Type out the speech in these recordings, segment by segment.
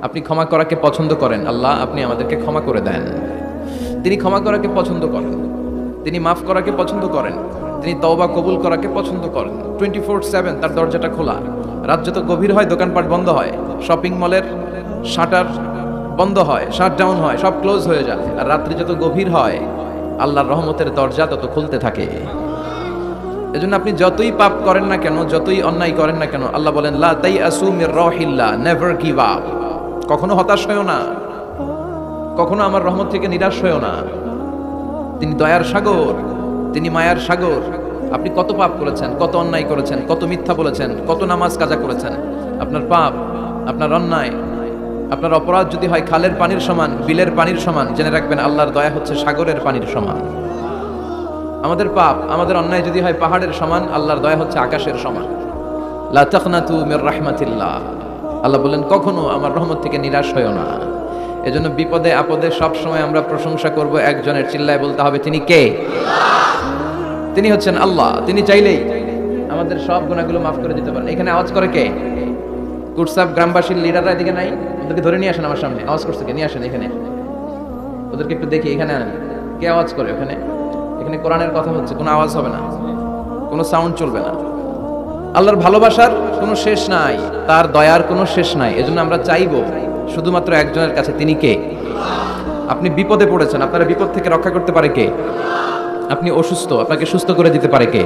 আপনি ক্ষমা করাকে পছন্দ করেন, আল্লাহ আপনি আমাদেরকে ক্ষমা করে দেন। তিনি ক্ষমা করাকে পছন্দ করেন, তিনি মাফ করাকে পছন্দ করেন, তিনি তওবা কবুল করাকে পছন্দ করেন। 24/7 তার দরজাটা খোলা। রাত যত গভীর হয় দোকানপাট বন্ধ হয়, শপিং মলের শাটার বন্ধ হয়, শাটডাউন হয়, সব ক্লোজ হয়ে যায়। আর রাত্রি যত গভীর হয় আল্লাহর রহমতের দরজা তত খুলতে থাকে। এজন্য আপনি যতই পাপ করেন না কেন, যতই অন্যায় করেন না কেন, আল্লাহ বলেন লা তাইআসু মির রাহিল্লাহ, নেভার গিভ আপ। কখনো হতাশ হয়ো না, কখনো আমার রহমত থেকে নিরাশ হয়ো না। তিনি দয়ার সাগর, তিনি মায়ার সাগর। আপনি কত পাপ করেছেন, কত অন্যায় করেছেন, কত মিথ্যা বলেছেন, কত নামাজ কাজা করেছেন, আপনার পাপ, আপনার অন্যায়, আপনার অপরাধ যদি হয় খালের পানির সমান, বিলের পানির সমান, জেনে রাখবেন আল্লাহর দয়া হচ্ছে সাগরের পানির সমান। আমাদের পাপ, আমাদের অন্যায় যদি হয় পাহাড়ের সমান, আল্লাহর দয়া হচ্ছে আকাশের সমান। লা তাকনাতু মির রাহমাতিল্লাহ, আল্লাহ বলেন কখনো আমার রহমত থেকে নিরাশ হয়ো না। এজন্য বিপদে আপদে সব সময় আমরা প্রশংসা করব একজনের, চিল্লায় বলতে হবে তিনি কে? তিনি হচ্ছেন আল্লাহ। তিনি চাইলেই আমাদের সব গুনাহগুলো মাফ করে দিতে পারেন। এখানে আওয়াজ করে কে? কুটসাব গ্রামবাসীর লিডাররা এদিকে নাই? ওদেরকে ধরে নিয়ে আসেন আমার সামনে। আওয়াজ করছে কে? নিয়ে আসেন এখানে, ওদেরকে একটু দেখি। এখানে আনেন। কে আওয়াজ করে ওখানে? এখানে কোরআনের কথা হচ্ছে, কোনো আওয়াজ হবে না, কোনো সাউন্ড চলবে না। আল্লাহর ভালোবাসার কোনো শেষ নাই, তার দয়ার কোনো শেষ নাই। এজন্য আমরা চাইবো শুধুমাত্র একজনের কাছে, তিনি কে? আপনি বিপদে পড়েছেন, আপনার বিপদ থেকে রক্ষা করতে পারে কে? আপনি অসুস্থ, আপনাকে সুস্থ করে দিতে পারে কে?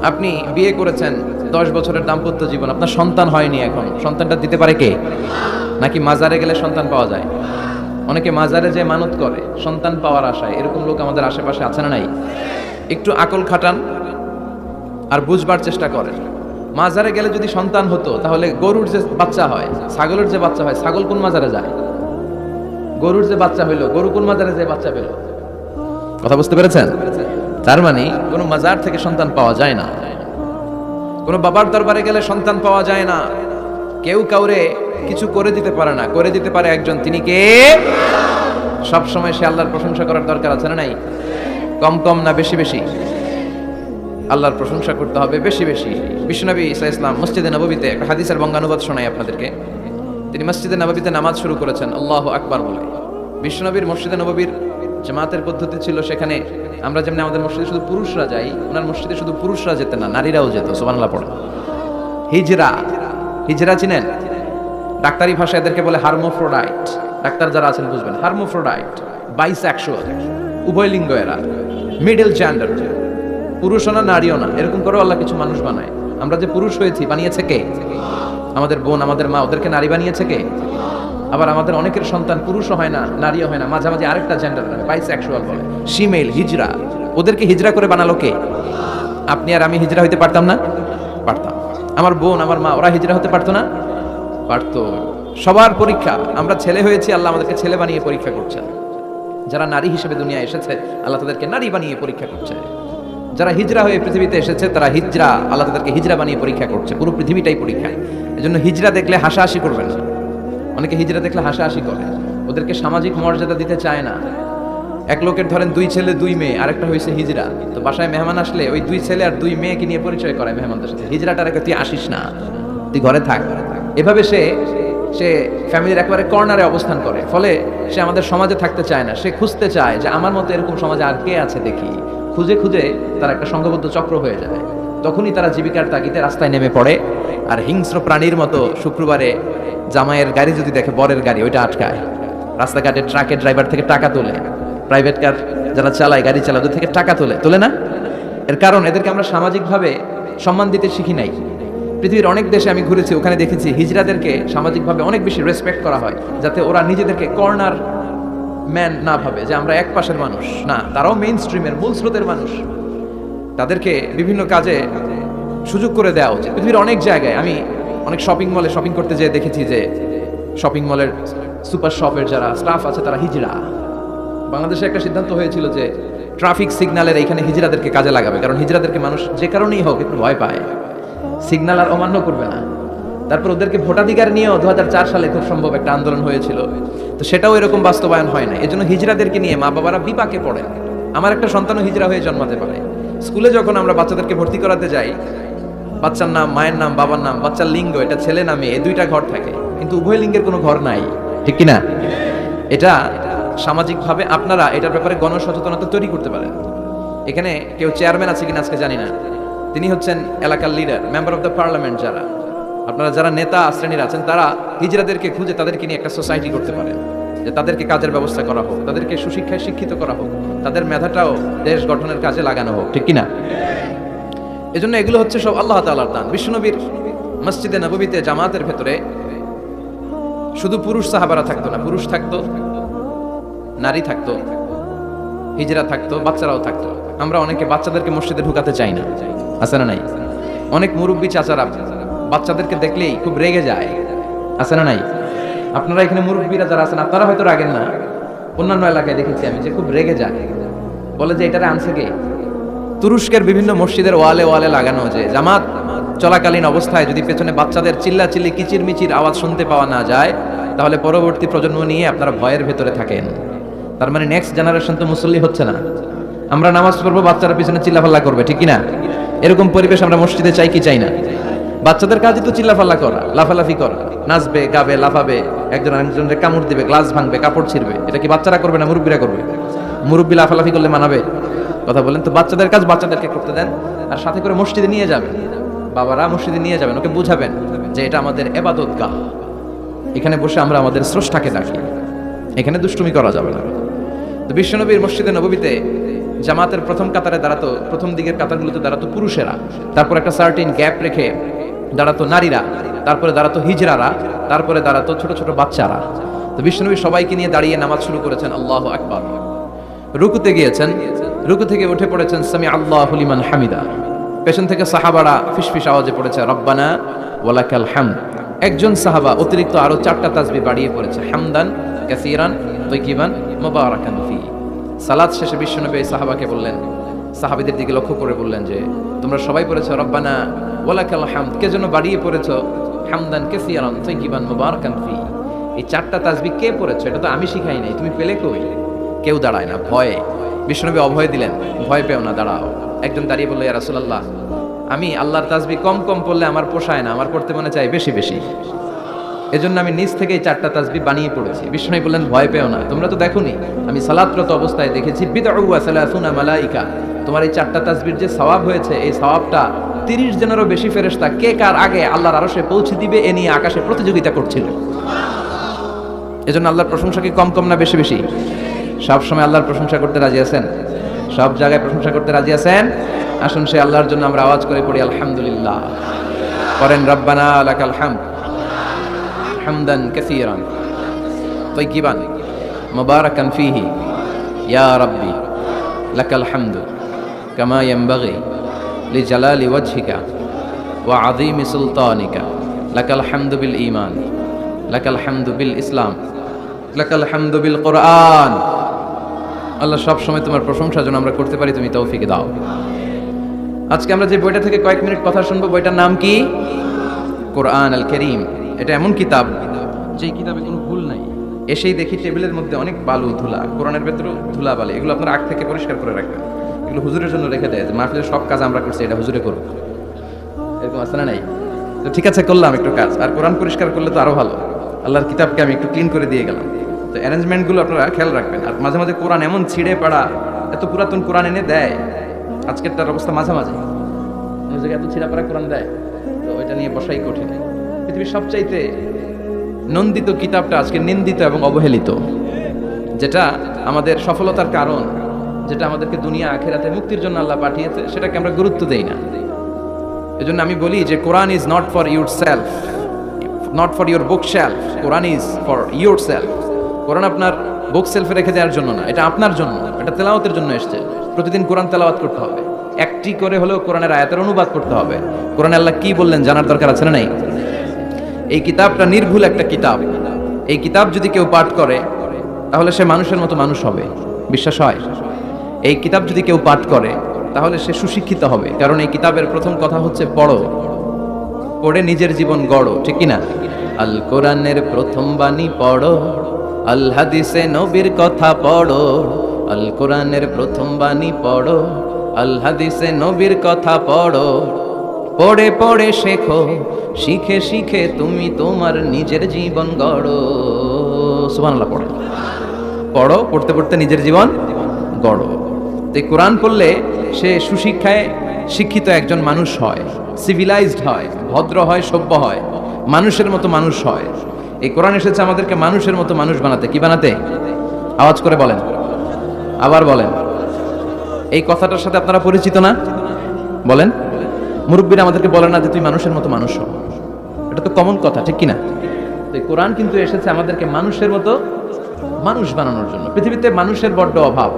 আপনি বিয়ে করেছেন, 10 বছরের দাম্পত্য জীবন, আপনার সন্তান হয়নি, এখন সন্তানটা দিতে পারে কে? নাকি মাজারে গেলে সন্তান পাওয়া যায়? অনেকে মাজারে যে মানত করে সন্তান পাওয়ার আশায়, এরকম লোক আমাদের আশেপাশে আছে না নাই? একটু আকল খাটান আর বুঝবার চেষ্টা করেন। মাজারে গেলে যদি সন্তান হতো, তাহলে গরুর যে বাচ্চা হয়, ছাগলের যে বাচ্চা হয়, ছাগল কোন মাজারে যায়? গরুর যে বাচ্চা হইলো, গরু কোন মাজারে যে বাচ্চা পেল? কথা বুঝতে পেরেছেন? তার মানে কোন মাজার থেকে সন্তান পাওয়া যায় না, কোন বাবার দরবারে গেলে সন্তান পাওয়া যায় না। কেউ কাউরে কিছু করে দিতে পারে না, করে দিতে পারে একজন, তিনি কে? সব সময় সে আল্লাহর প্রশংসা করার দরকার আছে না নাই? কম কম না বেশি বেশি? আল্লাহর প্রশংসা করতে হবে বেশি বেশি। বিশ্বনবী ঈসা ইসলাম মসজিদে নববীতে একটা হাদিসের বঙ্গানুবাদ শোনাই আপনাদেরকে। তিনি মসজিদে নববীতে নামাজ শুরু করেছেন আল্লাহু আকবার বলে। বিশ্বনবীর মসজিদে নববীর জামাতের পদ্ধতি ছিল, সেখানে আমরা যেমন আমাদের মসজিদে শুধু পুরুষরা যাই, ওনার মসজিদে শুধু পুরুষরা যেত না, নারীরাও যেত। সুবহানাল্লাহ পড়ে। হিজরা, হিজরা চিনেন? ডাক্তারি ভাষায় এদেরকে বলে হার্মোফ্রোডাইট। ডাক্তার যারা আছেন বুঝবেন, হার্মোফ্রোডাইট, বাইসেক্সুয়াল, উভয় লিঙ্গ এরা, মিডল জেন্ডার, পুরুষও না নারীও না, এরকম করে আল্লাহ কিছু মানুষ বানায়। আমরা যে পুরুষ হয়েছি বানিয়েছে কে? আমাদের বোন, আমাদের মা, ওদেরকে নারী বানিয়েছে কে? আবার আমাদের অনেকের সন্তান পুরুষও হয় না, নারীও হয় না, মাঝামাঝি আরেকটা জেন্ডার, বাইসেক্সুয়াল বলে, শিমেল, হিজরা। ওদেরকে হিজরা করে বানালো কে? আপনি আর আমি হিজরা হইতে পারতাম না? পারতাম। আমার বোন, আমার মা, ওরা হিজরা হতে পারতো না? পারতো। সবার পরীক্ষা, আমরা ছেলে হয়েছি, আল্লাহ আমাদেরকে ছেলে বানিয়ে পরীক্ষা করছেন। যারা নারী হিসেবে দুনিয়া এসেছে, আল্লাহ তাদেরকে নারী বানিয়ে পরীক্ষা করছে। যারা হিজরা হয়ে পৃথিবীতে এসেছে, তারা হিজরা, আল্লাহ তাদেরকে হিজরা বানিয়ে পরীক্ষা করছে। পুরো পৃথিবীটাই পরীক্ষা। এজন্য হিজরা দেখলে হাসাহাসি করবেন না। অনেকে হিজরা দেখলে হাসাহাসি করে, ওদেরকে সামাজিক মর্যাদা দিতে চায় না। এক লোকের ধরেন 2 ছেলে 2 মেয়ে, আরেকটা হয়েছে হিজরা। তো বাসায় মেহমান আসলে ওই 2 ছেলে আর 2 মেয়েকে নিয়ে পরিচয় করায় মেহমানদের সাথে। হিজরাটা রেখে তুই আসিস না, তুই ঘরে থাক। এভাবে সে ফ্যামিলির একেবারে কর্নারে অবস্থান করে। ফলে সে আমাদের সমাজে থাকতে চায় না। সে খুঁজতে চায় যে আমার মতো এরকম সমাজে আর কে আছে দেখি। খুঁজে খুঁজে তার একটা সংঘবদ্ধ চক্র হয়ে যায়। তখনই তারা জীবিকার তাগিদে রাস্তায় নেমে পড়ে। আর হিংস্র প্রাণীর মতো শুক্রবারে জামাইয়ের গাড়ি যদি দেখে, বরের গাড়ি, ওইটা আটকায়। রাস্তাঘাটে ট্রাকের ড্রাইভার থেকে টাকা তোলে, প্রাইভেট কার যারা চালায়, গাড়ি চালায়, ওদের থেকে টাকা তোলে না? এর কারণ এদেরকে আমরা সামাজিকভাবে সম্মান দিতে শিখি নাই। পৃথিবীর অনেক দেশে আমি ঘুরেছি, ওখানে দেখেছি হিজড়াদেরকে সামাজিকভাবে অনেক বেশি রেসপেক্ট করা হয়, যাতে ওরা নিজেদেরকে কর্নার ম্যান না ভাবে যে আমরা এক পাশের মানুষ। না, তারাও মেইন স্ট্রিমের, মূল স্রোতের মানুষ। তাদেরকে বিভিন্ন কাজে সুযোগ করে দেওয়া উচিত। পৃথিবীর অনেক জায়গায় আমি অনেক শপিং মলে শপিং করতে যেয়ে দেখেছি যে শপিং মলের সুপার শপের যারা স্টাফ আছে তারা হিজড়া। বাংলাদেশে একটা সিদ্ধান্ত হয়েছিল যে ট্রাফিক সিগন্যালের এইখানে হিজড়াদেরকে কাজে লাগাবে, কারণ হিজড়াদেরকে মানুষ যে কারণেই হোক একটু ভয় পায়, সিগন্যাল আর অমান্য করবে না। তারপর ওদেরকে ভোটাধিকার নিয়েও 2004 সালে খুব সম্ভব একটা আন্দোলন হয়েছিল। তো সেটাও এরকম বাস্তবায়ন হয় না। এজন্য হিজড়াদেরকে নিয়ে মা বাবারা বিপাকে পড়ে। আমার একটা সন্তানও হিজড়া হয়ে জন্মাতে পারে। স্কুলে যখন আমরা বাচ্চাদেরকে ভর্তি করাতে যাই, বাচ্চার নাম, মায়ের নাম, বাবার নাম, বাচ্চার লিঙ্গ, এটা ছেলে না মেয়ে, এই 2টা ঘর থাকে। কিন্তু উভয় লিঙ্গের কোনো ঘর নাই, ঠিক কিনা? এটা সামাজিকভাবে আপনারা এটার ব্যাপারে গণসচেতনতা তৈরি করতে পারেন। এখানে কেউ চেয়ারম্যান আছে কিনা আজকে জানি না, তিনি হচ্ছেন এলাকার leader, member of the parliament. যারা আপনারা যারা নেতা শ্রেণীর আছেন তারা হিজড়াদেরকে খুঁজে তাদেরকে নিয়ে একটা সোসাইটি করতে পারেন, যে তাদেরকে কাজের ব্যবস্থা করা হোক, তাদেরকে সুশিক্ষায় শিক্ষিত করা হোক, তাদের মেধাটাও দেশ গঠনের কাজে লাগানো হোক, ঠিক কিনা? এজন্য এগুলো হচ্ছে সব আল্লাহ তাআলার দান। বিশ্বনবীর মসজিদে নববীতে জামাতের ভেতরে শুধু পুরুষ সাহাবারা থাকতো না, পুরুষ থাকতো, নারী থাকতো, হিজরা থাকতো, বাচ্চারাও থাকতো। আমরা অনেকে বাচ্চাদেরকে মসজিদে ঢুকাতে চাই না, আছে না নাই? অনেক মুরব্বী চাচারা বাচ্চাদেরকে দেখলেই খুব রেগে যায়, আছে না নাই? আপনারা এখানে মুরব্বীরা যারা আছেন আপনারা হয়তো রাগেন না, অন্যান্য এলাকায় দেখেছি আমি যে খুব রেগে যায়, বলে যে এটারে আনছে কে? তুরস্কের বিভিন্ন মসজিদের ওয়ালে ওয়ালে লাগানো, যে জামাত চলাকালীন অবস্থায় যদি পেছনে বাচ্চাদের চিল্লাচিল্লি কিচিরমিচির আওয়াজ শুনতে পাওয়া না যায়, তাহলে পরবর্তী প্রজন্ম নিয়ে আপনারা ভয়ের ভেতরে থাকেন। তার মানে নেক্সট জেনারেশন তো মুসল্লি হচ্ছে না। আমরা নামাজ পড়বো, বাচ্চারা পিছনে চিল্লাফাল্লা করবে, ঠিক কিনা? এরকম পরিবেশ আমরা মসজিদে চাই কি চাই না? বাচ্চাদের কাজই তো চিল্লাফাল্লা করা, লাফালাফি করা, নাচবে, গাবে, লাফাবে, একজন আরেকজনের কামড় দিবে, গ্লাস ভাঙবে, কাপড় ছিঁড়বে। এটা কি বাচ্চারা করবে না মুরব্বীরা করবে? মুরব্বী লাফালাফি করলে মানাবে? কথা বলেন তো। বাচ্চাদের কাজ বাচ্চাদেরকে করতে দেন, আর সাথে করে মসজিদে নিয়ে যাবেন, বাবারা মসজিদে নিয়ে যাবেন, ওকে বুঝাবেন যে এটা আমাদের ইবাদতগাহ, এখানে বসে আমরা আমাদের স্রষ্টাকে ডাকি, এখানে দুষ্টুমি করা যাবে না। তো বিশ্বনবীর মসজিদে নববীতে জামাতের প্রথম কাতারে দাঁড়াতো, প্রথম দিকের কাতারগুলোতে দাঁড়াতো পুরুষেরা, তারপর একটা সার্টিন গ্যাপ রেখে দাঁড়াতো নারীরা, তারপরে দাঁড়াতো হিজরারা, তারপরে দাঁড়াতো ছোট ছোট বাচ্চারা। তো বিশ্বনবী সবাইকে নিয়ে দাঁড়িয়ে নামাজ শুরু করেছেন, আল্লাহু আকবার। রুকুতে গিয়েছেন, রুকু থেকে উঠে পড়েছেন সামি আল্লাহু লিমান হামিদা। পেছন থেকে সাহাবারা ফিসফিস আওয়াজে পড়েছে রব্বানা ওয়ালাকাল হামদ। একজন সাহাবা অতিরিক্ত আরো 4টা তাসবিহ বাড়িয়ে পড়েছে, হামদান কাসীরান তাইয়িবান মুবারাকান ফি। সালাত শেষে বিশ্বনবী সাহাবাকে বললেন, সাহাবীদের দিকে লক্ষ্য করে বললেন যে তোমরা সবাই পড়েছো রব্বানা ওয়ালাকাল হামদ, কে যেন বাড়িয়ে পড়েছো হামদান কাসীরান তাইয়িবান মুবারাকান ফি। এই 4টা তাসবিহ কে পড়েছো? এটা তো আমি শিখাই নাই, তুমি পেলে কই? কেউ দাঁড়ায় না, ভয়ে। বিশ্বনবী অভয় দিলেন, ভয় পেও না, দাঁড়াও। একজন দাঁড়িয়ে বলল, ইয়া রাসূলুল্লাহ, আমি আল্লাহর তাসবিহ কম কম পড়লে আমার পোষায় না, আমার পড়তে মনে চাই বেশি বেশি, এজন্য আমি নিজ থেকেই 4টা তাসবিহ বানিয়ে পড়েছি। বিশ্বনবী বললেন, ভয় পেও না, তোমরা তো দেখোনি আমি সালাতরত অবস্থায় দেখেছি বিদউ ওয়া সালাসুনা মালাইকা, তোমার এই 4টা তাসবিহর যে সওয়াব হয়েছে, এই সওয়াবটা 30 জনেরও বেশি ফেরেশতা কে কার আগে আল্লাহর আরশে পৌঁছে দিবে এ নিয়ে আকাশে প্রতিযোগিতা করছিল। এজন্য আল্লাহর প্রশংসা কি কম কম না বেশি বেশি? সব সময় আল্লাহর প্রশংসা করতে রাজি আছেন? সব জায়গায় প্রশংসা করতে রাজি আছেন? আসুন সে আল্লাহর জন্য আমরা আওয়াজ করে পড়ি আলহামদুলিল্লাহ। করেন রব্বানা লাকাল হামদ হামদান কাসীরান তাইয়িবান মুবারাকান ফীহি ইয়া রাব্বি লাকাল হামদু কামা ইয়ানবাগি লিজালালি ওয়াজহিকা ওয়া আযীমি সুলতানিকা লাকাল হামদু বিল ঈমান লাকাল হামদু বিল ইসলাম লাকাল হামদু বিল কুরআন। আল্লাহ সব সময় তোমার প্রশংসা যেন আমরা করতে পারি, তুমি তৌফিক দাও। আজকে আমরা যে বইটা থেকে কয়েক মিনিট কথা শুনবো, বইটার নাম কি? কোরআন আল কারীম। এটা এমন কিতাব যেই কিতাবে কোনো ভুল নাই। এসেই দেখি টেবিলের মধ্যে অনেক বালু ধুলা, কোরআনের ভেতরে ধুলা বালি, এগুলো আপনারা আগ থেকে পরিষ্কার করে রাখবেন। এগুলো হুজুরের জন্য রেখে দেয় যে মাহফিলের সব কাজ আমরা করছি, এটা হুজুরে করুক, এরকম আছে না নাই? তো ঠিক আছে, করলাম একটু কাজ। আর কোরআন পরিষ্কার করলে তো আরো ভালো। আল্লাহর কিতাবকে আমি একটু ক্লিন করে দিয়ে গেলাম। তো অ্যারেঞ্জমেন্টগুলো আপনারা খেয়াল রাখবেন। আর মাঝে মাঝে কোরআন এমন ছিঁড়ে পাড়া, এত পুরাতন কোরআন এনে দেয়, আজকেরটার অবস্থা মাঝামাঝি, এত ছিঁড়া পাড়া কোরআন দেয়, তো ওইটা নিয়ে বসাই কঠিন। পৃথিবীর সবচাইতে নন্দিত কিতাবটা আজকে নিন্দিত এবং অবহেলিত, যেটা আমাদের সফলতার কারণ, যেটা আমাদেরকে দুনিয়া আখিরাতে মুক্তির জন্য আল্লাহ পাঠিয়েছে, সেটাকে আমরা গুরুত্ব দেই না। এজন্য আমি বলি যে Quran is not for your shelf, not for your bookshelf, Quran is for your self. Quran আপনার বুক সেলফে রেখে দেওয়ার জন্য না, এটা আপনার জন্য, এটা তেলাওয়াতের জন্য এসেছে। প্রতিদিন কোরআন তেলাওয়াত করতে হবে, একটি করে হলেও কোরআনের আয়াতের অনুবাদ করতে হবে। কোরআনে আল্লাহ কি বললেন জানার দরকার আছে না নাই? এই কিতাবটা নির্ভুল একটা কিতাব। এই কিতাব যদি কেউ পাঠ করে তাহলে সে মানুষের মতো মানুষ হবে, বিশ্বাস হয়? এই কিতাব যদি কেউ পাঠ করে তাহলে সে সুশিক্ষিত হবে, কারণ এই কিতাবের প্রথম কথা হচ্ছে পড়ো, পড়ে নিজের জীবন গড়ো, ঠিক কিনা? আল কোরআনের প্রথম বাণী পড়ো, আল হাদিসে নবীর কথা পড়ো, আল কোরআনের প্রথম বাণী পড়ো, আল হাদিসে নবীর কথা পড়ো, পড়ে পড়ে শেখো, শিখে শিখে তুমি তোমার নিজের জীবন গড়ো। সুবহানাল্লাহ পড়ো, পড়ো, পড়তে পড়তে নিজের জীবন গড়ো। তো কোরআন পড়লে সে সুশিক্ষায় শিক্ষিত একজন মানুষ হয়, সিভিলাইজড হয়, ভদ্র হয়, সভ্য হয়, মানুষের মতো মানুষ হয়। এই কোরআন এসেছে আমাদেরকে মানুষের মতো মানুষ বানাতে। কি বানাতে? আওয়াজ করে বলেন, আবার বলেন। এই কথাটার সাথে আপনারা পরিচিত না? বলেন। মুরব্বীরা আমাদেরকে বলেন না যে তুই মানুষের মতো মানুষ হ? এটা তো কমন কথা, ঠিক কিনা? তো এই কোরআন কিন্তু এসেছে আমাদেরকে মানুষের মতো মানুষ বানানোর জন্য। পৃথিবীতে মানুষের বড্ড অভাব।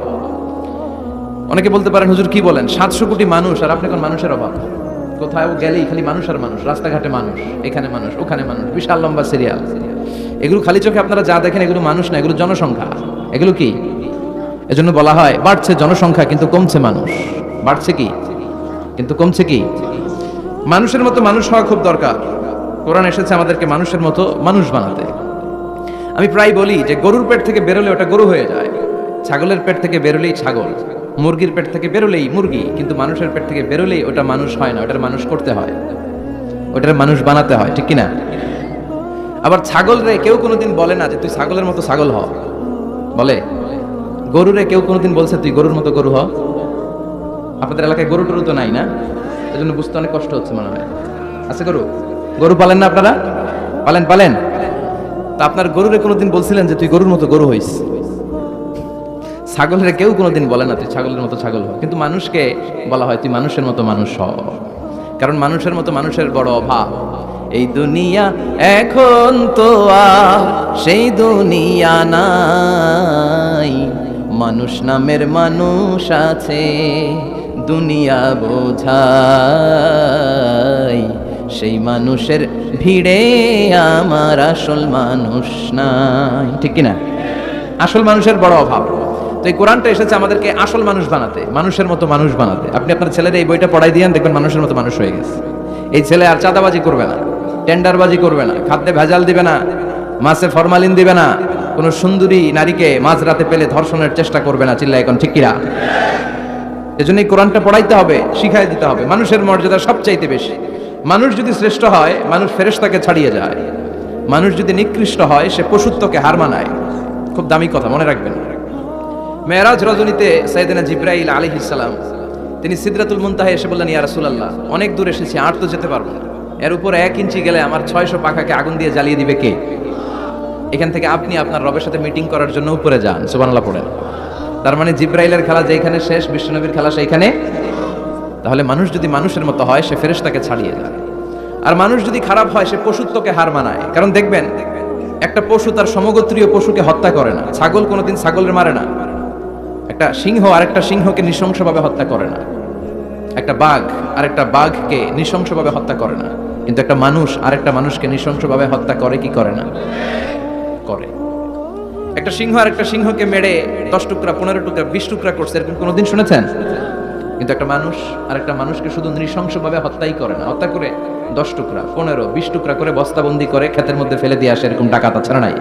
অনেকে বলতে পারেন, হুজুর কি বলেন, 700 কোটি মানুষ আর আপনি কোন মানুষের অভাব? কোথাও গেলেই খালি মানুষ আর মানুষ, রাস্তাঘাটে মানুষ, এখানে মানুষ, ওখানে মানুষ, বিশাল লম্বা সিরিয়াল। এগুলো খালি চোখে আপনারা যা দেখেন এগুলো মানুষ না, এগুলো জনসংখ্যা। এগুলো কি? এজন্য বলা হয় বাড়ছে জনসংখ্যা কিন্তু কমছে মানুষ। বাড়ছে কি কিন্তু কমছে কি? মানুষের মতো মানুষ হওয়া খুব দরকার। কোরআন এসেছে আমাদেরকে মানুষের মতো মানুষ বানাতে। আমি প্রায় বলি যে গরুর পেট থেকে বেরোলে ওটা গরু হয়ে যায়, ছাগলের পেট থেকে বেরোলেই ছাগল, মুরগির পেট থেকে বেরোলেই মুরগি, কিন্তু মানুষের পেট থেকে বেরোলেই ওটা মানুষ হয় না, ওটার মানুষ করতে হয়, ওটার মানুষ বানাতে হয়, ঠিক কিনা? আবার ছাগল রে কেউ কোনোদিন বলে না যে তুই ছাগলের মতো ছাগল হ, বলে? গরুরে কেউ কোনোদিন বলছে তুই গরুর মতো গরু হ? আপনাদের এলাকায় গরু টরু তো নাই না, এজন্য বুঝতে অনেক কষ্ট হচ্ছে মনে হয়। আছে গরু? গরু পালেন না আপনারা? পালেন? পালেন? তা আপনার গরুরে কোনোদিন বলছিলেন যে তুই গরুর মতো গরু হইস? ছাগলের কেউ কোনোদিন বলে না তুই ছাগলের মতো ছাগল হ, কিন্তু মানুষকে বলা হয় তুই মানুষের মতো মানুষ হ। কারণ মানুষের মতো মানুষের বড় অভাব। এই দুনিয়া এখন তো আর সেই দুনিয়া নাই, মানুষ নামের মানুষ আছে দুনিয়া বোঝাই, সেই মানুষের ভিড়ে আমার আসল মানুষ নাই, ঠিক কিনা? আসল মানুষের বড় অভাব। তো এই কোরআনটা এসেছে আমাদেরকে আসল মানুষ বানাতে, মানুষের মতো মানুষ বানাতে। আপনি আপনার ছেলের এই বইটা পড়াই দিয়েন, দেখবেন মানুষের মতো মানুষ হয়ে গেছে। এই ছেলে আর চাঁদাবাজি করবে না, টেন্ডারবাজি করবে না, খাদ্যে ভেজাল দিবে না, মাছে ফরমালিন দিবে না, কোনো সুন্দরী নারীকে মাঝরাতে পেলে ধর্ষণের চেষ্টা করবে না। চিল্লা এখন ঠিক কিনা? এজন্য এই কোরআনটা পড়াইতে হবে, শিখাই দিতে হবে। মানুষের মর্যাদা সবচাইতে বেশি। মানুষ যদি শ্রেষ্ঠ হয়, মানুষ ফেরেশতাকে ছাড়িয়ে যায়। মানুষ যদি নিকৃষ্ট হয়, সে পশুত্বকে হার মানায়। খুব দামি কথা, মনে রাখবেন। মেরাজ রজনীতে সাইয়েদনা জিবরাইল আলাইহিস সালাম তিনি সিদরাতুল মুনতাহা এসে বললেন, ইয়া রাসূলুল্লাহ, অনেক দূর এসেছি, আর তো যেতে পারবো না, এর উপরে 1 ইঞ্চি গেলে আমার 600 পাখাকে আগুন দিয়ে জ্বালিয়ে দিবে কে? এখান থেকে আপনি আপনার রবের সাথে মিটিং করার জন্য উপরে যান। সুবহানাল্লাহ পড়েন। তার মানে জিবরাইলের খেলা যেখানে শেষ, বিশ্বনবীর খেলা সেইখানে। তাহলে মানুষ যদি মানুষের মতো হয়, সে ফেরেশতাকে ছাড়িয়ে যায়। আর মানুষ যদি খারাপ হয়, সে পশুত্বকে হার মানায়। কারণ দেখবেন, একটা পশু তার সমগোত্রীয় পশুকে হত্যা করে না। ছাগল কোনোদিন ছাগলের মারে না। একটা সিংহ আরেকটা সিংহকে নৃশংসভাবে হত্যা করে না। একটা বাঘ আরেকটা বাঘকে নৃশংসভাবে হত্যা করে না। কিন্তু একটা মানুষ আরেকটা মানুষকে নৃশংসভাবে হত্যা করে কি করে না? করে। একটা সিংহ আরেকটা সিংহকে মেরে 10 টুকরা, 15 টুকরা, 20 টুকরা করছে, এরকম কোনোদিন শুনেছেন? কিন্তু একটা মানুষ আরেকটা মানুষকে শুধু নৃশংসভাবে হত্যাই করে না, হত্যা করে 10 টুকরা, 15, 20 টুকরা করে বস্তাবন্দি করে ক্ষেতের মধ্যে ফেলে দিয়ে আসে। এরকম ডাকাত আছে না নাই?